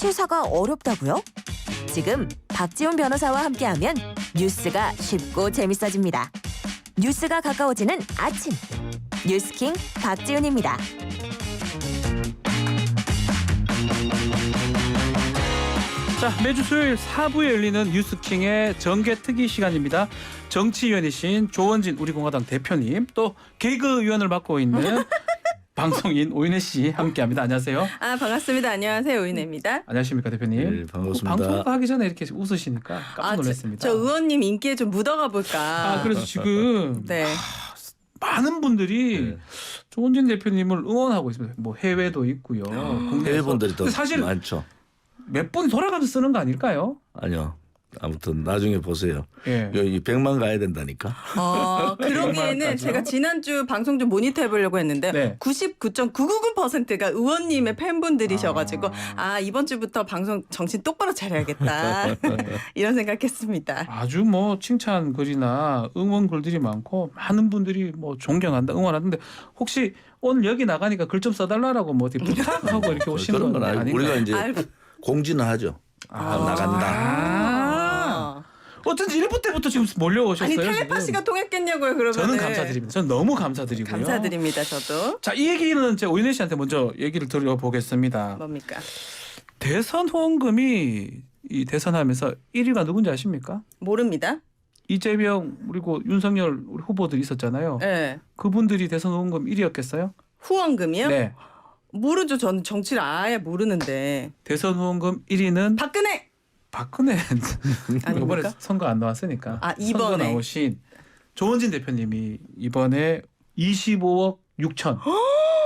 시사가 어렵다고요? 지금 박지훈 변호사와 함께하면 뉴스가 쉽고 재밌어집니다. 뉴스가 가까워지는 아침. 뉴스킹 박지훈입니다. 자, 매주 수요일 4부에 열리는 뉴스킹의 정개특위 시간입니다. 정치위원이신 조원진 우리공화당 대표님, 또 개그위원을 맡고 있는 방송인 오인혜 씨 함께합니다. 안녕하세요. 반갑습니다. 안녕하세요. 오인혜입니다. 안녕하십니까 대표님. 네, 반갑습니다. 방송 하기 전에 이렇게 웃으시니까 깜짝 놀랐습니다. 저 의원님 인기에 좀 묻어가 볼까. 그래서 지금 네. 많은 분들이 네. 조원진 대표님을 응원하고 있습니다. 뭐 해외도 있고요. 국내에서. 해외 분들이 더 사실 많죠. 몇 분이 돌아가면서 쓰는 거 아닐까요? 아니요. 아무튼 나중에 보세요. 예. 여기 100만 가야 된다니까. 그러기에는 제가 지난주 방송 좀 모니터 해보려고 했는데 네. 99.999%가 의원님의 팬분들이셔가지고 이번 주부터 방송 정신 똑바로 차려야겠다. 이런 생각했습니다. 아주 뭐 칭찬 글이나 응원 글들이 많고 많은 분들이 뭐 존경한다, 응원하는데 혹시 오늘 여기 나가니까 글 좀 써달라고 뭐 어떻게 부탁하고 이렇게 오신 그런 건 건 아니고 아닌가요? 우리가 이제 아이고. 공지는 하죠. 나간다. 어쩐지 1부 때부터 지금 몰려오셨어요. 아니 텔레파시가 지금. 통했겠냐고요. 그러면 저는 감사드립니다. 저는 너무 감사드리고요. 감사드립니다. 저도. 자, 이 얘기는 제 오인혜 씨한테 먼저 얘기를 들어보겠습니다. 뭡니까? 대선 후원금이 이 대선하면서 1위가 누군지 아십니까? 모릅니다. 이재명 그리고 윤석열 우리 후보들이 있었잖아요. 네. 그분들이 대선 후원금 1위였겠어요? 후원금이요? 네. 모르죠. 저는 정치를 아예 모르는데. 대선 후원금 1위는 박근혜 이번에 아닙니까? 선거 안 나왔으니까 이번에. 선거 나오신 조원진 대표님이 이번에 25억 6천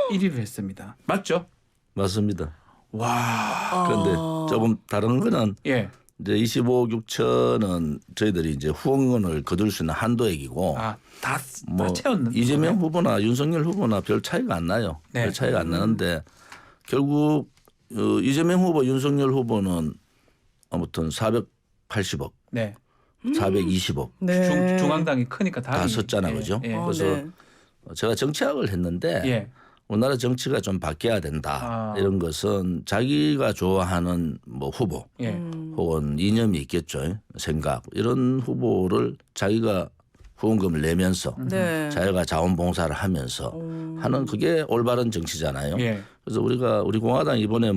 1위를 했습니다. 맞죠? 맞습니다. 와. 그런데 조금 다른 거는 예. 이제 25억 6천은 저희들이 이제 후원금을 거둘 수 있는 한도액이고 다 뭐 채웠는 이재명 후보나 윤석열 후보나 별 차이가 안 나요. 네. 별 차이가 안 나는데 결국 이재명 후보, 윤석열 후보는 아무튼 480억, 네. 420억 네. 중앙당이 크니까 다 썼잖아, 그죠? 예. 그래서 네. 제가 정치학을 했는데 예. 우리나라 정치가 좀 바뀌어야 된다. 아. 이런 것은 자기가 좋아하는 뭐 후보 예. 혹은 이념이 있겠죠. 생각 이런 후보를 자기가 후원금을 내면서 네. 자기가 자원봉사를 하면서 하는 그게 올바른 정치잖아요. 예. 그래서 우리 공화당 이번에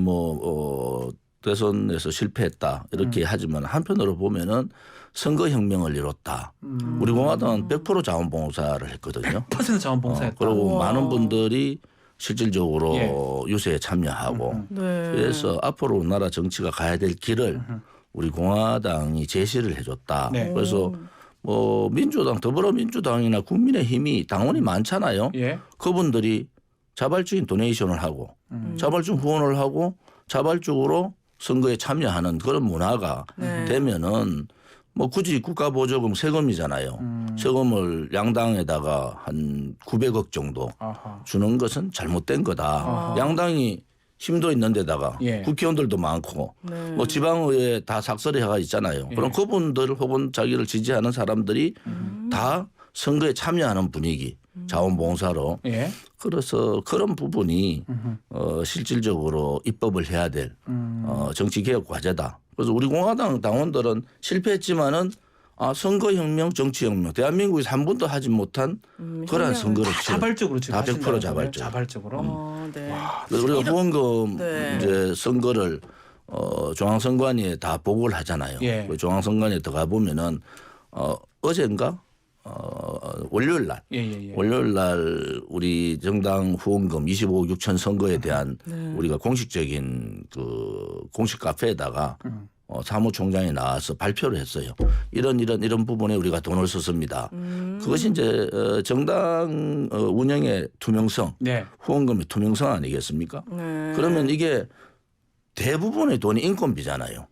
대선에서 실패했다 이렇게 하지만 한편으로 보면은 선거혁명을 이뤘다. 우리 공화당은 100% 자원봉사를 했거든요. 100% 자원봉사했다. 그리고 우와. 많은 분들이 실질적으로 예. 유세에 참여하고 네. 그래서 앞으로 우리나라 정치가 가야 될 길을 우리 공화당이 제시를 해줬다. 네. 그래서 뭐 민주당, 더불어민주당이나 국민의힘이 당원이 많잖아요. 예. 그분들이 자발적인 도네이션을 하고 자발적 후원을 하고 자발적으로 선거에 참여하는 그런 문화가 네. 되면은 뭐 굳이 국가보조금 세금이잖아요. 세금을 양당에다가 한 900억 정도 아하. 주는 것은 잘못된 거다. 양당이 힘도 있는 데다가 예. 국회의원들도 많고 네. 뭐 지방의회 다 삭설해가 있잖아요. 그럼 그분들 혹은 자기를 지지하는 사람들이 다 선거에 참여하는 분위기 자원봉사로 예. 그래서 그런 부분이 실질적으로 입법을 해야 될 정치개혁 과제다. 그래서 우리 공화당 당원들은 실패했지만은 선거혁명, 정치혁명, 대한민국에서 한 번도 하지 못한 그러한 선거를 다 자발적으로 지금 다 100% 하신다는 자발적. 거예요? 자발적으로. 네. 그래서 우리가 후원금 네. 이제 선거를 중앙선관위에 다 보고를 하잖아요. 예. 그 중앙선관위에 들어가 보면은 어젠가 월요일 날 예. 월요일 날 우리 정당 후원금 25억 6천 선거에 대한 우리가 공식적인 그 공식 카페에다가 사무총장이 나와서 발표를 했어요. 이런 부분에 우리가 돈을 썼습니다. 그것이 이제 정당 운영의 투명성, 네. 후원금의 투명성 아니겠습니까? 네. 그러면 이게 대부분의 돈이 인건비잖아요.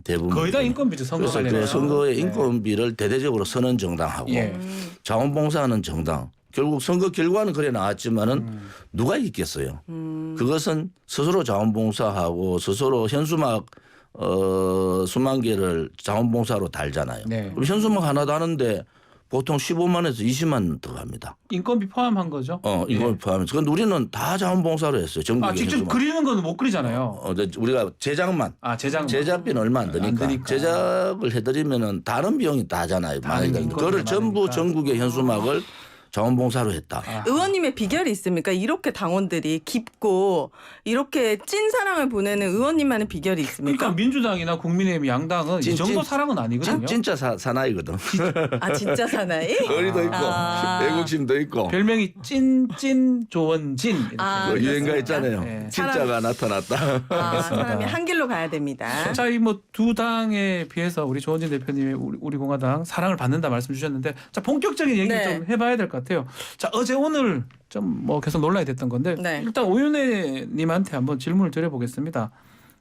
대부분 거의 다 인건비죠. 선거 그래서 관련해서. 그 선거의 네. 인건비를 대대적으로 쓰는 정당하고 예. 자원봉사하는 정당 결국 선거 결과는 그래 나왔지만은 누가 있겠어요. 그것은 스스로 자원봉사하고 스스로 현수막 수만 개를 자원봉사로 달잖아요. 네. 그럼 현수막 하나 다는데 보통 15만에서 20만 더 갑니다. 인건비 포함한 거죠? 이걸 포함해서. 그런데 우리는 다 자원봉사로 했어요. 전국에. 직접 그리는 건 못 그리잖아요. 우리가 제작만. 제작비는 얼마 안 드니까. 제작을 해드리면은 다른 비용이 다 하잖아요. 많이 드니까. 그거를 전부 많으니까. 전국의 현수막을 자원봉사로 했다. 의원님의 비결이 있습니까? 이렇게 당원들이 깊고 이렇게 찐 사랑을 보내는 의원님만의 비결이 있습니까? 그러니까 민주당이나 국민의힘 양당은 이 정도 사랑은 아니거든요. 진짜 사나이거든. 아 진짜 사나이? 의리도 있고 애국심도 있고. 별명이 찐 조원진 이렇게. 아, 유행가 있잖아요. 네. 진짜가 나타났다. 아, 사람이 한 길로 가야 됩니다. 자, 이 뭐 두 당에 비해서 우리 조원진 대표님이 우리 공화당 사랑을 받는다 말씀 주셨는데, 자 본격적인 얘기 네. 좀 해봐야 될 것 같아요. 자, 어제 오늘 좀 뭐 계속 논란이 됐던 건데 네. 일단 오윤혜님한테 한번 질문을 드려보겠습니다.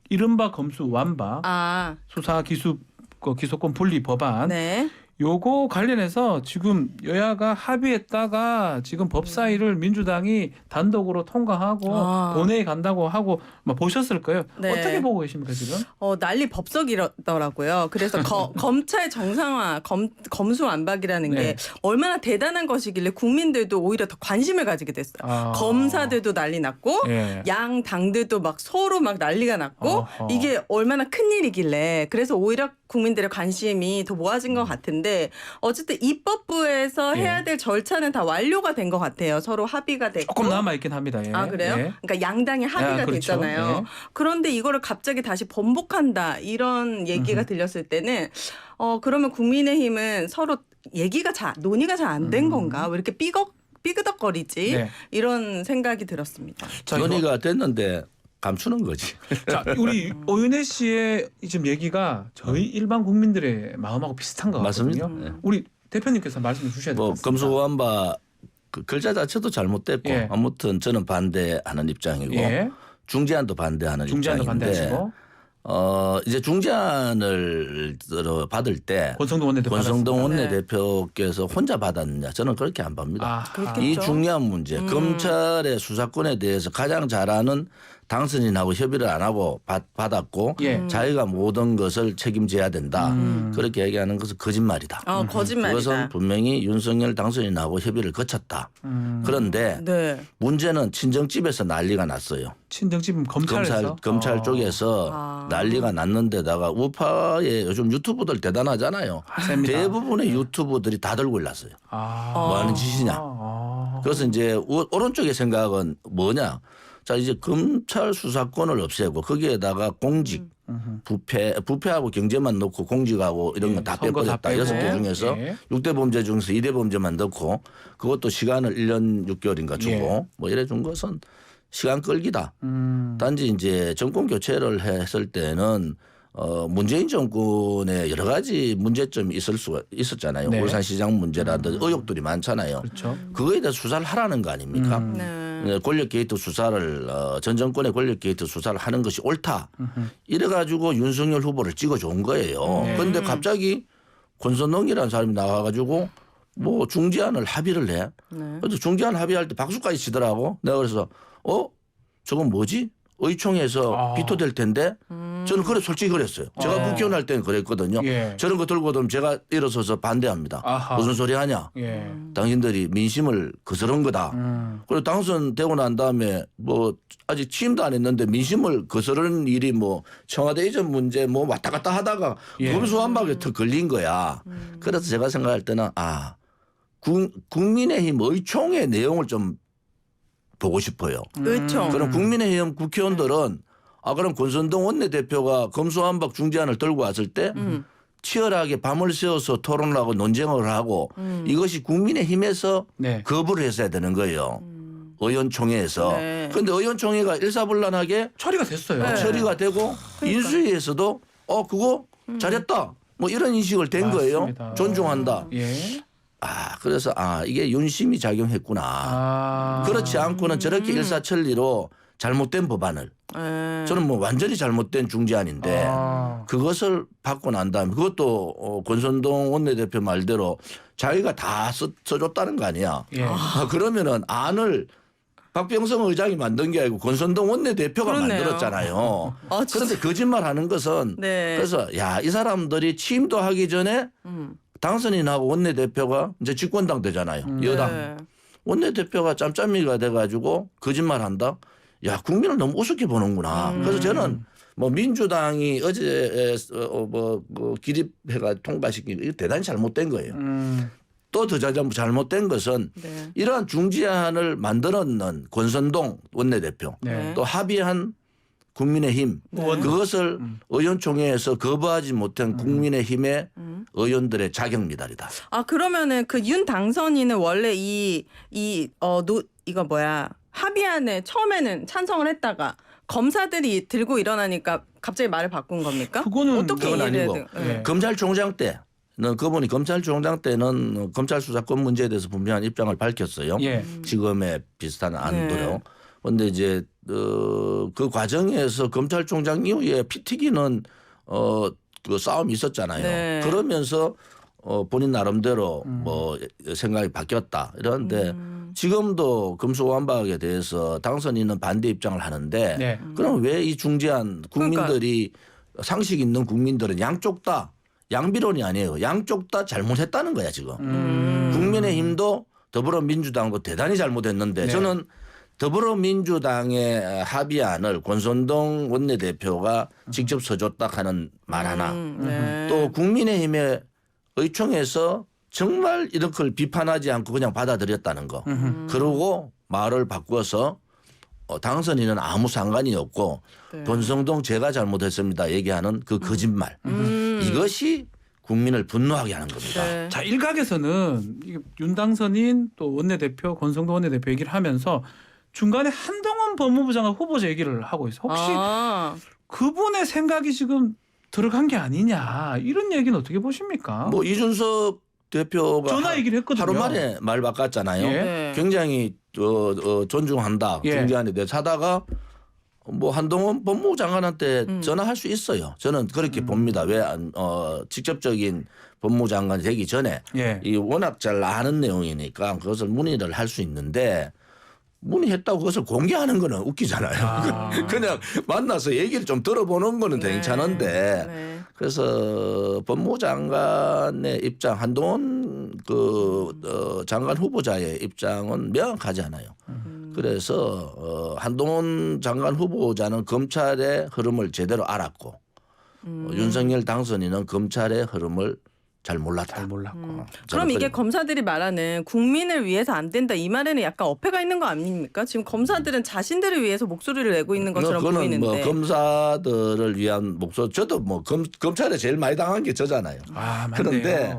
이른바 검수 완박 아, 수사 기소권 분리 법안 네. 요거 관련해서 지금 여야가 합의했다가 지금 법사위를 민주당이 단독으로 통과하고 아. 본회의 간다고 하고 막 보셨을 거예요. 네. 어떻게 보고 계십니까 지금? 난리 법석이더라고요. 그래서 검찰 정상화, 검수완박이라는 네. 게 얼마나 대단한 것이길래 국민들도 오히려 더 관심을 가지게 됐어요. 아. 검사들도 난리 났고 예. 양 당들도 막 서로 막 난리가 났고 어허. 이게 얼마나 큰 일이길래 그래서 오히려 국민들의 관심이 더 모아진 것 같은데 어쨌든 입법부에서 예. 해야 될 절차는 다 완료가 된 것 같아요. 서로 합의가 됐고. 조금 남아 있긴 합니다. 예. 아 그래요? 예. 그러니까 양당이 합의가 그렇죠. 됐잖아요. 예. 그런데 이거를 갑자기 다시 번복한다 이런 얘기가 들렸을 때는 그러면 국민의힘은 서로 논의가 잘 안 된 건가? 왜 이렇게 삐그덕거리지? 네. 이런 생각이 들었습니다. 자, 이거- 논의가 됐는데 감추는 거지. 자, 우리 오윤혜 씨의 지금 얘기가 저희 일반 국민들의 마음하고 비슷한 것 같거든요. 맞습니다. 네. 우리 대표님께서 말씀해 주셔야 될 것 뭐 같습니다. 검수완박 그 글자 자체도 잘못됐고 예. 아무튼 저는 반대하는 입장이고 예. 중재안도 반대하는 중재안도 입장인데 반대하시고 이제 중재안을 받을 때 권성동 원내대표 권성동 받았습니다. 원내대표께서 혼자 받았느냐 저는 그렇게 안 봅니다. 아, 그렇겠죠. 이 중요한 문제 검찰의 수사권에 대해서 가장 잘 아는 당선인하고 협의를 안 하고 받았고 예. 자기가 모든 것을 책임져야 된다. 그렇게 얘기하는 것은 거짓말이다. 거짓말이다. 그것은 분명히 윤석열 당선인하고 협의를 거쳤다. 그런데 네. 문제는 친정집에서 난리가 났어요. 친정집 검찰에서 검찰 쪽에서 아. 난리가 났는데다가 우파의 요즘 유튜브들 대단하잖아요. 셉니다. 대부분의 유튜브들이 다 들고 일났어요. 뭐 하는 짓이냐. 그래서 이제 오른쪽의 생각은 뭐냐. 자 이제 검찰 수사권을 없애고 거기에다가 공직, 부패하고 경제만 넣고 공직하고 이런 건 다 선거 다 빼버렸다. 빼고. 6개 중에서 예. 6대 범죄 중에서 2대 범죄만 넣고 그것도 시간을 1년 6개월인가 주고 예. 뭐 이래 준 것은 시간 끌기다. 단지 이제 정권 교체를 했을 때는 문재인 정권에 여러 가지 문제점이 있었잖아요. 네. 울산시장 문제라든지 의혹들이 많잖아요. 그렇죠. 그거에 대해 수사를 하라는 거 아닙니까? 네. 권력 게이트 수사를 전 정권의 권력 게이트 수사를 하는 것이 옳다. 이래가지고 윤석열 후보를 찍어준 거예요. 그런데 갑자기 권선동이라는 사람이 나와가지고 뭐 중재안을 합의를 해. 네. 그래서 중재안 합의할 때 박수까지 치더라고. 내가 그래서 저건 뭐지? 의총에서 비토될 텐데 저는 그래 솔직히 그랬어요. 제가 국회의원 할 때는 그랬거든요. 예. 저런 거 들고 오면 제가 일어서서 반대합니다. 아하. 무슨 소리 하냐? 예. 당신들이 민심을 거스른 거다. 그리고 당선되고 난 다음에 뭐 아직 취임도 안 했는데 민심을 거스르는 일이 뭐 청와대 이전 문제 뭐 왔다 갔다 하다가 예. 검수완박에 더 걸린 거야. 그래서 제가 생각할 때는 국민의힘 의총의 내용을 좀 보고 싶어요. 의총. 그럼 국민의힘 국회의원들은 그럼 권선동 원내대표가 검수완박 중재안을 들고 왔을 때 치열하게 밤을 새워서 토론을 하고 논쟁을 하고 이것이 국민의힘에서 네. 거부를 했어야 되는 거예요. 의원총회에서. 네. 그런데 의원총회가 일사불란하게 처리가 됐어요. 네. 처리가 되고 인수위에서도 그거 잘했다. 뭐 이런 인식을 된 거예요. 맞습니다. 존중한다. 예. 그래서 이게 윤심이 작용했구나. 그렇지 않고는 저렇게 일사천리로 잘못된 법안을 네. 저는 뭐 완전히 잘못된 중재안인데 그것을 받고 난 다음에 그것도 권선동 원내대표 말대로 자기가 다 써줬다는 거 아니야. 예. 그러면은 안을 박병성 의장이 만든 게 아니고 권선동 원내대표가 그렇네요. 만들었잖아요. 진짜. 그런데 거짓말하는 것은 네. 그래서 이 사람들이 취임도 하기 전에 당선인하고 원내대표가 이제 집권당 되잖아요. 여당. 네. 원내대표가 짬짬이가 돼가지고 거짓말한다. 야 국민을 너무 우습게 보는구나. 그래서 저는 뭐 민주당이 어제 뭐 기립해가 통과시킨 이거 대단히 잘못된 거예요. 또 더 잘못된 것은 네. 이러한 중재안을 만들어낸 권선동 원내대표 네. 또 합의한 국민의힘 그것을 의원총회에서 거부하지 못한 국민의힘의 의원들의 자격 미달이다. 아 그러면은 그 윤 당선인은 원래 이거 뭐야 합의안에 처음에는 찬성을 했다가 검사들이 들고 일어나니까 갑자기 말을 바꾼 겁니까? 그거는 어떻게 그건 이해해야 아니고 돼요? 네. 검찰총장 때는 그분이 검찰총장 때는 검찰 수사권 문제에 대해서 분명한 입장을 밝혔어요. 예. 지금의 비슷한 안도요. 네. 그런데 이제 그 과정에서 검찰총장 이후에 피 튀기는 그 싸움이 있었잖아요. 네. 그러면서 본인 나름대로 뭐 생각이 바뀌었다 이러는데 지금도 금수완박에 대해서 당선인은 반대 입장을 하는데 네. 그럼 왜 이 중재안 국민들이 상식 있는 국민들은 양쪽 다 양비론이 아니에요. 양쪽 다 잘못했다는 거야 지금. 국민의힘도 더불어민주당도 대단히 잘못했는데 네. 저는 더불어민주당의 합의안을 권선동 원내대표가 직접 써줬다 하는 말 하나 네. 또 국민의힘의 의총에서 정말 이런 걸 비판하지 않고 그냥 받아들였다는 거. 그러고 말을 바꿔서 당선인은 아무 상관이 없고 네. 권성동 제가 잘못했습니다 얘기하는 그 거짓말. 이것이 국민을 분노하게 하는 겁니다. 네. 자 일각에서는 이게 윤 당선인 또 원내대표 권성동 원내대표 얘기를 하면서 중간에 한동훈 법무부 장관 후보자 얘기를 하고 있어. 혹시 아, 그분의 생각이 지금 들어간 게 아니냐 이런 얘기는 어떻게 보십니까? 뭐 이준석 대표가 전화 얘기를 했거든요. 하루 만에 말 바꿨잖아요. 예. 네. 굉장히 존중한다. 예. 중재안에 대해서 하다가 뭐 한동훈 법무부 장관한테 전화할 수 있어요. 저는 그렇게 봅니다. 왜 직접적인 법무부 장관이 되기 전에 예. 이 워낙 잘 아는 내용이니까 그것을 문의를 할 수 있는데 문의했다고 그것을 공개하는 거는 웃기잖아요. 아. 그냥 만나서 얘기를 좀 들어보는 거는 네. 괜찮은데 네. 그래서 법무부 장관의 입장 한동훈 장관 후보자의 입장은 명확하지 않아요. 그래서 한동훈 장관 후보자는 검찰의 흐름을 제대로 알았고 윤석열 당선인은 검찰의 흐름을 잘 몰랐다. 잘 몰랐고. 저는 그럼 이게 그래. 검사들이 말하는 국민을 위해서 안 된다 이 말에는 약간 어폐가 있는 거 아닙니까? 지금 검사들은 자신들을 위해서 목소리를 내고 있는 것처럼 그거는 보이는데. 뭐 검사들을 위한 목소리 저도 뭐 검찰에 제일 많이 당한 게 저잖아요. 아, 맞네요. 그런데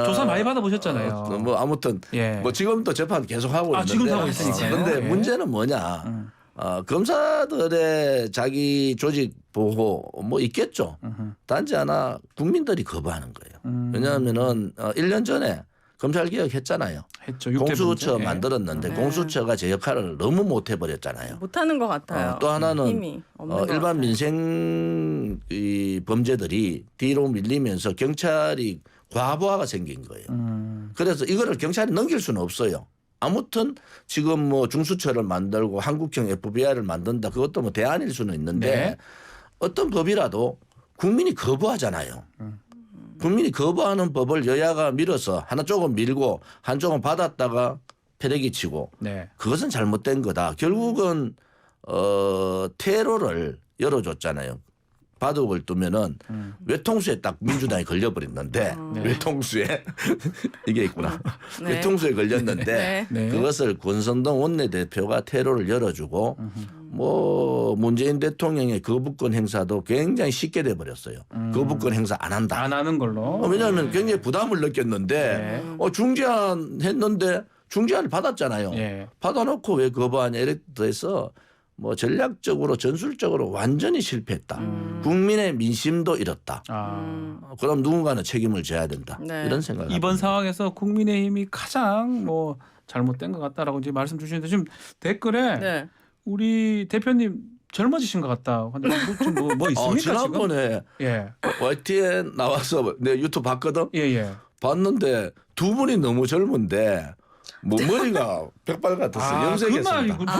조사 많이 받아보셨잖아요. 뭐 아무튼 예. 뭐 지금도 재판 계속 하고 아, 있는데 지금도 하고 있으니까요. 근데 예. 문제는 뭐냐? 검사들의 자기 조직 보호 뭐 있겠죠. 단지 하나 국민들이 거부하는 거예요. 왜냐하면은 1년 전에 검찰 개혁 했잖아요. 했죠. 6대 공수처 문제. 예. 만들었는데 네. 공수처가 제 역할을 너무 못 해버렸잖아요. 못하는 것 같아요. 또 하나는 힘이 없는 것 일반 같아요. 민생 이 범죄들이 뒤로 밀리면서 경찰이 과부하가 생긴 거예요. 그래서 이거를 경찰이 넘길 수는 없어요. 아무튼 지금 뭐 중수처를 만들고 한국형 FBI를 만든다. 그것도 뭐 대안일 수는 있는데 네. 어떤 법이라도 국민이 거부하잖아요. 국민이 거부하는 법을 여야가 밀어서 한쪽은 밀고 한쪽은 받았다가 패대기 치고 네. 그것은 잘못된 거다. 결국은 테러를 열어줬잖아요. 바둑을 두면은 외통수에 딱 민주당이 걸려버렸는데 외통수에 이게 있구나. 네. 외통수에 걸렸는데 네. 네. 그것을 권선동 원내대표가 테러를 열어주고 뭐 문재인 대통령의 거부권 행사도 굉장히 쉽게 돼버렸어요. 거부권 행사 안 한다. 안 하는 걸로. 왜냐하면 굉장히 부담을 느꼈는데 네. 중재안 했는데 중재안을 받았잖아요. 예. 받아놓고 왜 거부하냐 이렇게 해서 뭐 전략적으로 전술적으로 완전히 실패했다. 국민의 민심도 잃었다. 그럼 누군가는 책임을 져야 된다. 네. 이런 생각을 이번 합니다. 상황에서 국민의힘이 가장 뭐 잘못된 것 같다라고 이제 말씀 주시는데 지금 댓글에 네. 우리 대표님 젊어지신 것 같다. 뭐 있습니까 지난번에 지금? 예, YTN 나와서 내 유튜브 봤거든. 예. 봤는데 두 분이 너무 젊은데 뭐 머리가 백발 같았어요. 그 염색했습니다. 말이군요.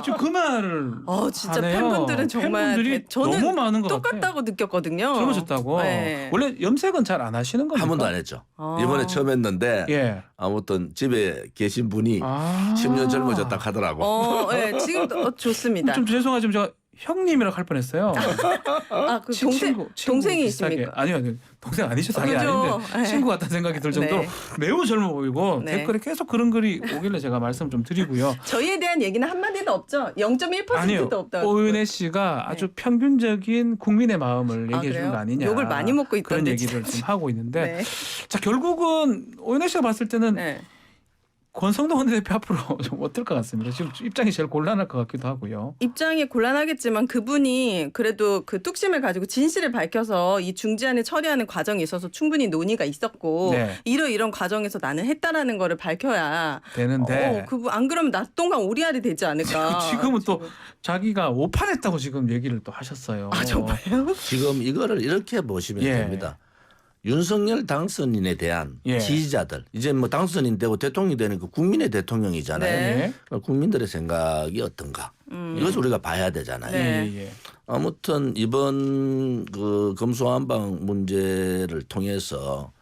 지금 그 말을 진짜 하네요. 팬분들은 정말 팬분들이 저는 너무 많은 것 똑같다고 같아요. 느꼈거든요. 젊어졌다고. 네. 원래 염색은 잘 안 하시는 겁니까? 한 번도 안 했죠. 아. 이번에 처음 했는데 예. 아무튼 집에 계신 분이 10년 젊어졌다 하더라고. 네, 지금도 좋습니다. 좀 죄송하지만 제가 형님이라고 할 뻔했어요. 그 친구 동생이 비슷하게. 있습니까? 아니요. 동생 아니셔서 아니 그죠. 아닌데 네. 친구 같다는 생각이 들 정도로 네. 매우 젊어 보이고 네. 댓글에 계속 그런 글이 오길래 제가 말씀 좀 드리고요. 저희에 대한 얘기는 한마디도 없죠. 0.1%도 아니요. 없다고. 오윤혜 씨가 아주 네. 평균적인 국민의 마음을 얘기해 주는 그래요? 거 아니냐. 욕을 많이 먹고 그런 있던데, 얘기를 진짜. 좀 하고 있는데 네. 자 결국은 오윤혜 씨가 봤을 때는 네. 권성동 원내대표 앞으로 좀 어떨 것 같습니다. 지금 입장이 제일 곤란할 것 같기도 하고요. 입장이 곤란하겠지만 그분이 그래도 그 뚝심을 가지고 진실을 밝혀서 이 중지안을 처리하는 과정에 있어서 충분히 논의가 있었고 네. 이런 과정에서 나는 했다라는 거를 밝혀야 되는데 그분 안 그러면 낮동강 오리알이 되지 않을까. 지금은 또 자기가 오판했다고 지금 얘기를 또 하셨어요. 정말요? 지금 이거를 이렇게 보시면 예. 됩니다. 윤석열 당선인에 대한 예. 지지자들 이제 뭐 당선인 되고 대통령이 되는 그 국민의 대통령이잖아요. 네. 그러니까 국민들의 생각이 어떤가 이것을 우리가 봐야 되잖아요. 네. 예. 아무튼 이번 그 검수완박 문제를 통해서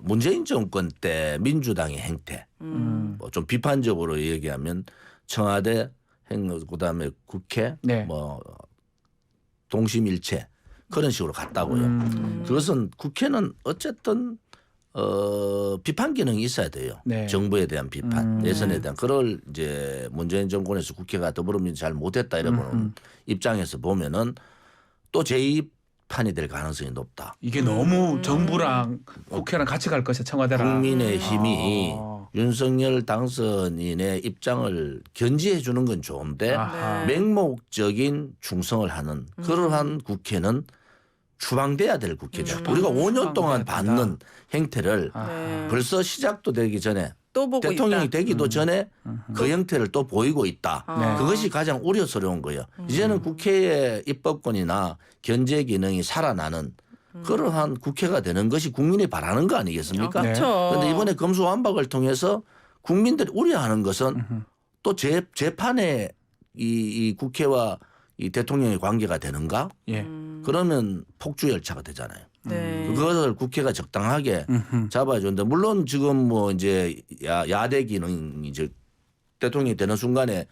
문재인 정권 때 민주당의 행태 뭐 좀 비판적으로 얘기하면 청와대 그다음에 국회 네. 뭐 동심일체 그런 식으로 갔다고요. 그것은 국회는 어쨌든 비판 기능이 있어야 돼요. 네. 정부에 대한 비판, 예선에 대한 그걸 이제 문재인 정권에서 국회가 더불어민주당이 잘 못했다 이러는 입장에서 보면은 또 제2판이 될 가능성이 높다. 이게 너무 정부랑 국회랑 같이 갈 것이야 청와대랑. 국민의힘이 아. 윤석열 당선인의 입장을 견지해 주는 건 좋은데 아하. 맹목적인 충성을 하는 그러한 국회는 추방돼야 될 국회죠. 추방. 우리가 5년 동안 추방돼야 받는 행태를 아하. 네. 벌써 시작도 되기 전에 또 보고 대통령이 있다. 되기도 전에 그 형태를 또 보이고 있다. 네. 그것이 가장 우려스러운 거예요. 이제는 국회의 입법권이나 견제 기능이 살아나는 그러한 국회가 되는 것이 국민이 바라는 거 아니겠습니까? 네. 그렇죠. 그런데 이번에 검수완박을 통해서 국민들이 우려하는 것은 또 재판에 이 국회와 이 대통령의 관계가 되는가? 예. 그러면 폭주 열차가 되잖아요. 네. 그것을 국회가 적당하게 잡아주는데 물론 지금 뭐 이제 야대 기능이 이제 대통령이 되는 순간에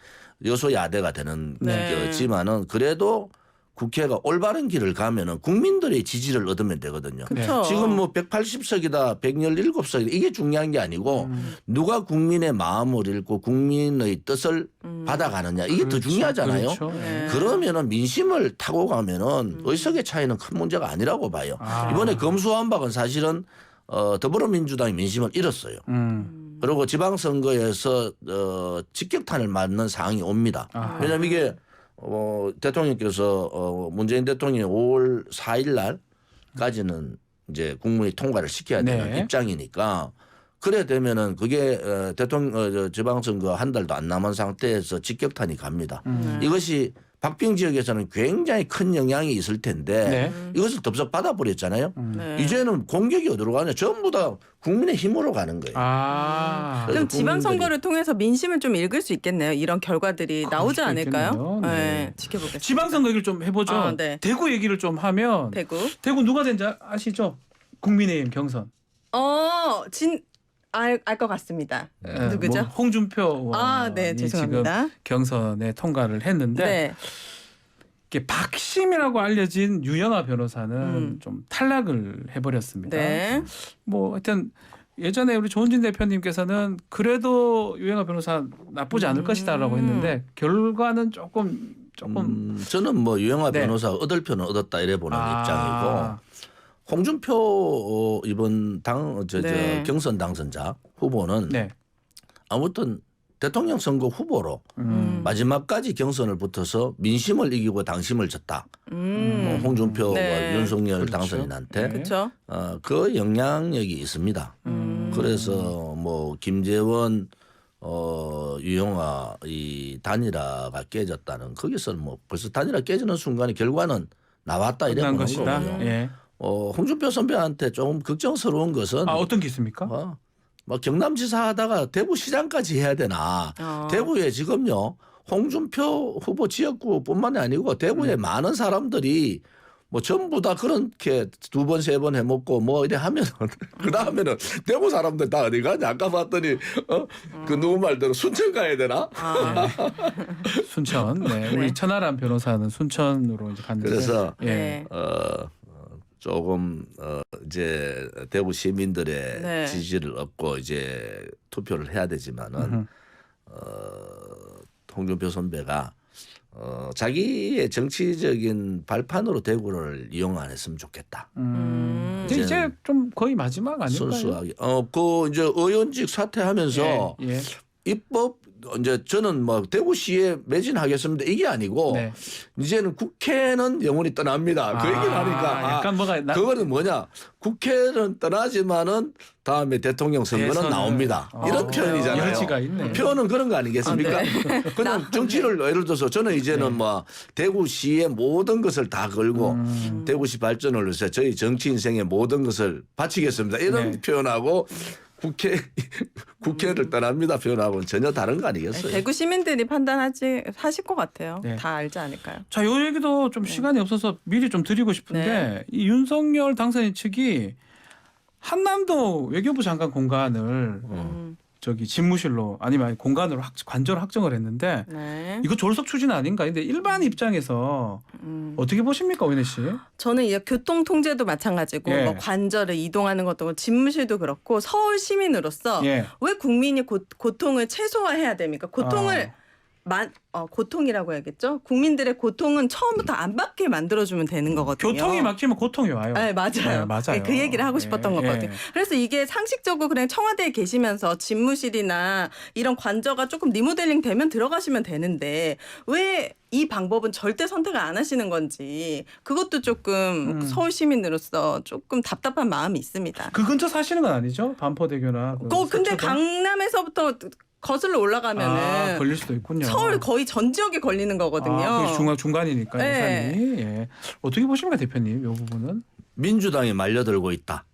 여소야대가 되는 네. 거지만은 그래도 국회가 올바른 길을 가면은 국민들의 지지를 얻으면 되거든요. 그렇죠. 지금 뭐 180석이다, 117석이다 이게 중요한 게 아니고 누가 국민의 마음을 읽고 국민의 뜻을 받아가느냐 이게 더 그렇죠. 중요하잖아요. 그렇죠. 네. 그러면은 민심을 타고 가면은 의석의 차이는 큰 문제가 아니라고 봐요. 아. 이번에 검수완박은 사실은 더불어민주당이 민심을 잃었어요. 그리고 지방선거에서 직격탄을 맞는 상황이 옵니다. 아하. 왜냐하면 이게 대통령께서 문재인 대통령이 5월 4일 날까지는 이제 국무회의 통과를 시켜야 되는 네. 입장이니까 그래 되면은 그게 대통령 지방선거 한 달도 안 남은 상태에서 직격탄이 갑니다. 이것이 박빙 지역에서는 굉장히 큰 영향이 있을 텐데 네. 이것을 덥석 받아버렸잖아요. 네. 이제는 공격이 어디로 가냐? 전부 다 국민의 힘으로 가는 거예요. 아. 그럼 그래서 지방선거를 통해서 민심을 좀 읽을 수 있겠네요. 이런 결과들이 나오지 수도 않을까요? 있겠네요. 네. 지켜보겠습니다. 지방선거 얘기를 좀 해보죠. 아, 네. 대구 얘기를 좀 하면 대구. 누가 된지 아시죠? 국민의힘 경선. 알 것 같습니다. 예, 누구죠? 뭐 홍준표 의원이 네, 죄송합니다. 지금 경선에 통과를 했는데 네. 이게 박심이라고 알려진 유영아 변호사는 좀 탈락을 해버렸습니다. 네. 뭐 하여튼 예전에 우리 조은진 대표님께서는 그래도 유영아 변호사 나쁘지 않을 것이다라고 했는데 결과는 조금 저는 뭐 유영아 네. 변호사가 얻을 표는 얻었다 이래 보는 아. 입장이고 홍준표 이번 네. 경선 당선자 후보는 네. 아무튼 대통령 선거 후보로 마지막까지 경선을 붙어서 민심을 이기고 당심을 졌다. 홍준표와 네. 윤석열 그렇죠. 당선인한테 네. 그렇죠. 그 영향력이 있습니다. 그래서 뭐 김재원 유영아 이 단일화가 깨졌다는 거기서는 뭐 벌써 단일화 깨지는 순간에 결과는 나왔다 이래 끝난 보는 것이다. 거고요. 예. 홍준표 선배한테 좀 걱정스러운 것은 어떤 게 있습니까? 뭐 경남지사 하다가 대구시장까지 해야 되나. 대구에 지금요 홍준표 후보 지역구뿐만이 아니고 대구에 많은 사람들이 뭐 전부 다 그렇게 2번 3번 해먹고 뭐 이래 하면은 그 다음에는 대구 사람들 다 어디 가냐? 아까 봤더니 그 누구 말대로 순천 가야 되나? 순천. 네. 네. 우리 천하람 변호사는 순천으로 이제 갔는데. 그래서 예. 네. 조금 이제 대구 시민들의 네. 지지를 얻고 이제 투표를 해야 되지만은 홍준표 선배가 자기의 정치적인 발판으로 대구를 이용 안 했으면 좋겠다. 이제 좀 거의 마지막 아닐까요? 순수하게. 그 이제 의원직 사퇴하면서 예. 입법 이제 저는 뭐 대구시에 매진하겠습니다 이게 아니고 네. 이제는 국회는 영원히 떠납니다. 그 얘기를 하니까 약간 뭐가 그거는 뭐냐? 국회는 떠나지만은 다음에 대통령 선거는 대선은- 나옵니다. 이런 그래요? 표현이잖아요. 여지가 있네. 표현은 그런 거 아니겠습니까? 네. 그냥 정치를 예를 들어서 저는 이제는 뭐 대구시의 모든 것을 다 걸고 대구시 발전을 위해서 저희 정치 인생의 모든 것을 바치겠습니다. 이런 네. 표현하고 국회를 떠납니다 표현하고는 전혀 다른 거 아니겠어요? 대구 시민들이 하실 것 같아요. 네. 다 알지 않을까요? 자, 요 얘기도 좀 시간이 없어서 미리 좀 드리고 싶은데 네. 이 윤석열 당선인 측이 한남도 외교부 장관 공간을 저기 집무실로 아니면 공간으로 관저로 확정을 했는데 네. 이거 졸속 추진 아닌가? 근데 일반 입장에서 어떻게 보십니까, 오인혜 씨? 저는 이제 교통 통제도 마찬가지고 예. 뭐 관저를 이동하는 것도 그렇고 집무실도 그렇고 서울 시민으로서 예. 왜 국민이 고통을 최소화해야 됩니까? 고통을 고통이라고 해야겠죠? 국민들의 고통은 처음부터 안 받게 만들어주면 되는 거거든요. 교통이 막히면 고통이 와요. 네, 맞아요. 네, 맞아요. 그 얘기를 하고 싶었던 예, 거거든요. 예. 그래서 이게 상식적으로 그냥 청와대에 계시면서 집무실이나 이런 관저가 조금 리모델링 되면 들어가시면 되는데 왜 이 방법은 절대 선택을 안 하시는 건지 그것도 조금 서울 시민으로서 조금 답답한 마음이 있습니다. 그 근처 사시는 건 아니죠? 반포대교나. 그 근데 서초동? 강남에서부터 거슬러 올라가면은 걸릴 수도 있군요. 서울 거의 전 지역에 걸리는 거거든요. 그게 중간이니까 네. 예산이. 예. 어떻게 보십니까, 대표님? 이 부분은? 민주당이 말려들고 있다.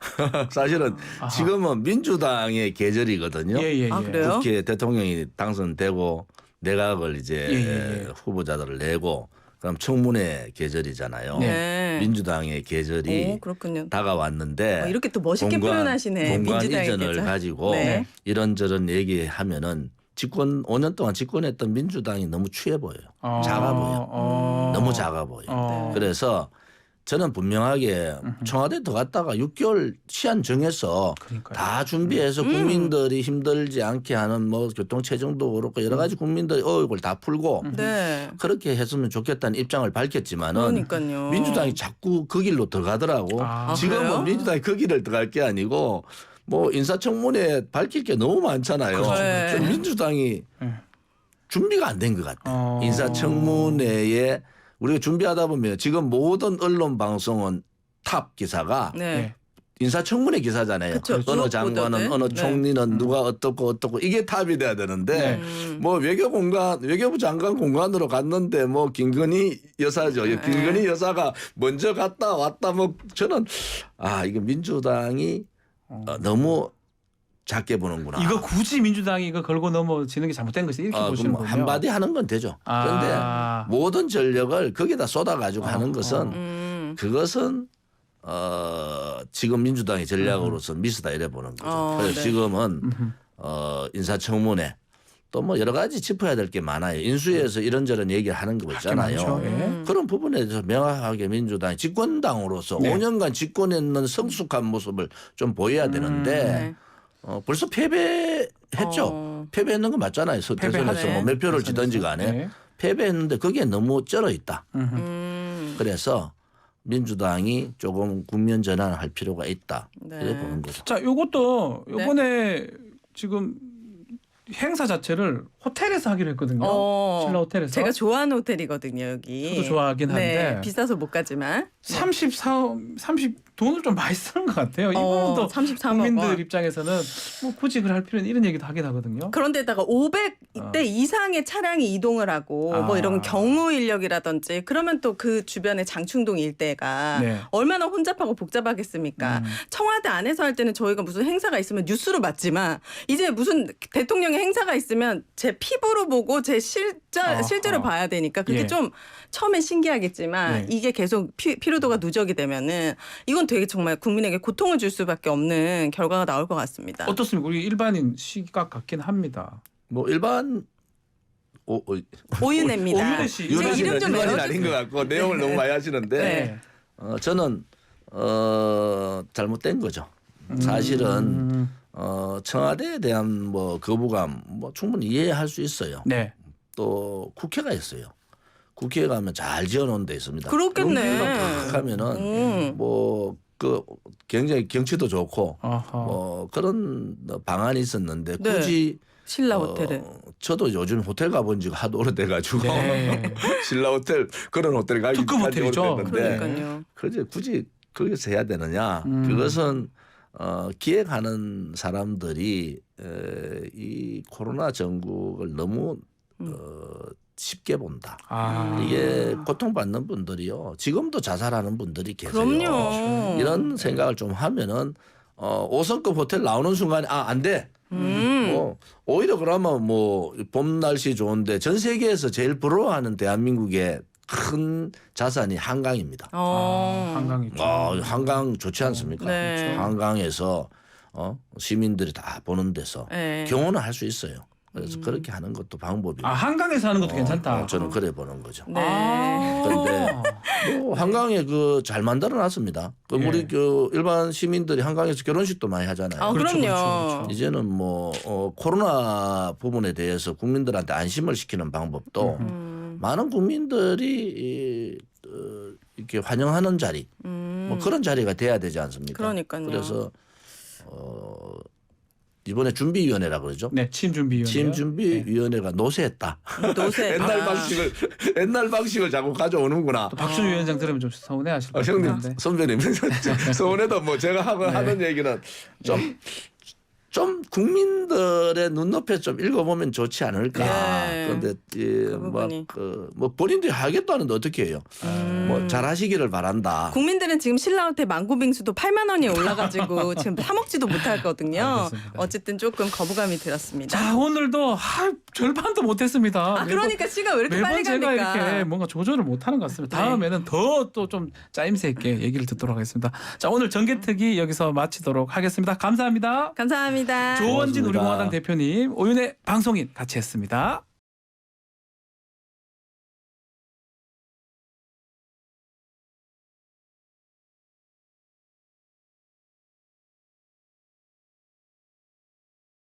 사실은 지금은 민주당의 계절이거든요. 예. 아, 그래요? 국회 대통령이 당선되고 내각을 이제 예. 후보자들을 내고 그럼 청문회 계절이잖아요. 네. 민주당의 계절이 오, 그렇군요. 다가왔는데 이렇게 또 멋있게 표현하시네. 공간 민주당의 이전을 계절. 가지고 네. 이런저런 얘기하면은 5년 동안 집권했던 민주당이 너무 추해 보여요. 작아 보여. 너무 작아 보여. 그래서 저는 분명하게 청와대 들어갔다가 6개월 시한 정해서 그러니까요. 다 준비해서 국민들이 힘들지 않게 하는 뭐 교통 체증도 그렇고 여러 가지 국민들의 의혹을 다 풀고 네. 그렇게 했으면 좋겠다는 입장을 밝혔지만은 그러니까요. 민주당이 자꾸 그 길로 들어가더라고. 아, 지금은 그래요? 민주당이 그 길을 들어갈 게 아니고 뭐 인사청문회 밝힐 게 너무 많잖아요. 그렇죠. 좀 민주당이 네. 준비가 안 된 것 같아요. 인사청문회에 우리가 준비하다 보면 지금 모든 언론 방송은 탑 기사가 네. 인사청문회 기사잖아요. 그쵸. 어느 주옥 장관은 보도들. 어느 네. 총리는 누가 어떻고 이게 탑이 돼야 되는데 뭐 외교부 장관 공간으로 갔는데 뭐 김건희 여사죠. 김건희 여사가 먼저 갔다 왔다 뭐 저는 이거 민주당이 너무 작게 보는구나. 이거 굳이 민주당이 이거 걸고 넘어지는 게 잘못된 것이 이렇게 보시는 그럼 거예요. 한마디 하는 건 되죠. 그런데 모든 전력을 거기다 쏟아가지고 하는 것은 그것은 지금 민주당의 전략으로서 미스다 이래 보는 거죠. 그래서 네. 지금은 인사청문회 또 뭐 여러 가지 짚어야 될 게 많아요. 인수위에서 이런저런 얘기를 하는 거 있잖아요. 많죠. 그런 부분에 대해서 명확하게 민주당이 집권당으로서 네. 5년간 집권했는 성숙한 모습을 좀 보여야 되는데 네. 벌써 패배했죠. 패배했는 거 맞잖아요. 대선에서 패배하네. 뭐 몇 표를 지든지 간에 네. 패배했는데 그게 너무 쩔어 있다. 음. 그래서 민주당이 조금 국면 전환을 할 필요가 있다. 네. 이렇게 보는 거죠. 자, 요것도 요번에 지금 행사 자체를 호텔에서 하기로 했거든요. 신라 호텔에서. 제가 좋아하는 호텔이거든요, 여기. 저도 좋아하긴 한데. 네, 비싸서 못 가지만. 30 돈을 좀 많이 쓰는 것 같아요. 이 부분도 33억 국민들 원. 입장에서는 뭐 굳이 그럴 필요는 이런 얘기도 하긴 하거든요. 그런데다가 500대 이상의 차량이 이동을 하고 뭐 이런 경우 인력이라든지 그러면 또 그 주변의 장충동 일대가 네. 얼마나 혼잡하고 복잡하겠습니까? 청와대 안에서 할 때는 저희가 무슨 행사가 있으면 뉴스로 봤지만 이제 무슨 대통령의 행사가 있으면 제 피부로 보고 제 아하. 실제로 봐야 되니까 그게 예. 좀 처음엔 신기하겠지만 네. 이게 계속 피로도가 누적이 되면은 이건 되게 정말 국민에게 고통을 줄 수밖에 없는 결과가 나올 것 같습니다. 어떻습니까? 우리 일반인 시각 같긴 합니다. 뭐 일반 오윤혜입니다. 오윤혜 씨. 지금 윤혜 씨는 이름 좀 일반인 외워주세요. 아닌 것 같고 내용을 너무 많이 하시는데 네. 저는 잘못된 거죠. 사실은 청와대에 대한 뭐 거부감 뭐 충분히 이해할 수 있어요. 네. 또 국회가 있어요. 국회에 가면 잘 지어놓은 데 있습니다. 그렇겠네. 딱 하면은 뭐 그 굉장히 경치도 좋고 아하. 뭐 그런 방안이 있었는데 네. 굳이 신라 호텔은. 저도 요즘 호텔 가본 지가 하도 오래돼가지고 네. 신라 호텔 그런 호텔 가기 특급 호텔이죠. 오래됐는데 그러니까요. 굳이 거기서 해야 되느냐? 그것은 기획하는 사람들이 이 코로나 전국을 너무 쉽게 본다. 아. 이게 고통받는 분들이요. 지금도 자살하는 분들이 계세요. 그럼요. 이런 생각을 좀 하면은 5성급 호텔 나오는 순간에 안 돼. 뭐 오히려 그러면 뭐 봄 날씨 좋은데 전 세계에서 제일 부러워하는 대한민국의 큰 자산이 한강입니다. 한강이죠. 한강 좋지 않습니까? 네. 한강에서 시민들이 다 보는 데서 네. 경호는 할 수 있어요. 그래서 그렇게 하는 것도 방법이고. 한강에서 하는 것도 괜찮다. 저는 그래 보는 거죠. 네. 그런데 뭐 한강에 그 잘 만들어 놨습니다. 그 예. 우리 그 일반 시민들이 한강에서 결혼식도 많이 하잖아요. 아, 그렇죠, 그럼요. 그렇죠. 이제는 뭐 코로나 부분에 대해서 국민들한테 안심을 시키는 방법도 많은 국민들이 이렇게 환영하는 자리, 뭐 그런 자리가 돼야 되지 않습니까? 그러니까요. 그래서 이번에 준비위원회라 그러죠. 네, 침준비위원회. 침준비위원회가 노쇠했다. 노세. 옛날 방식을 자꾸 가져오는구나. 박준우 위원장 들으면 좀 서운해하실 것 형님 같은데. 선배님 서울에도 뭐 제가 하는 얘기는 좀 국민들의 눈높이에 좀 읽어보면 좋지 않을까. 네. 그런데 부분이. 뭐 본인들이 하겠다 하는데 어떻게 해요? 뭐 잘하시기를 바란다. 국민들은 지금 신라호텔 망고빙수도 8만 원이 올라가지고 지금 사 먹지도 못하거든요. 알겠습니다. 어쨌든 조금 거부감이 들었습니다. 자, 오늘도 절반도 못했습니다. 그러니까 시간 왜 이렇게 매번 빨리 제가 가니까. 이렇게 뭔가 조절을 못하는 것 같습니다. 네. 다음에는 더 또 좀 짜임새 있게 얘기를 듣도록 하겠습니다. 자, 오늘 정개특위 여기서 마치도록 하겠습니다. 감사합니다. 감사합니다. 조원진 고맙습니다. 우리공화당 대표님, 오윤혜 방송인 같이 했습니다.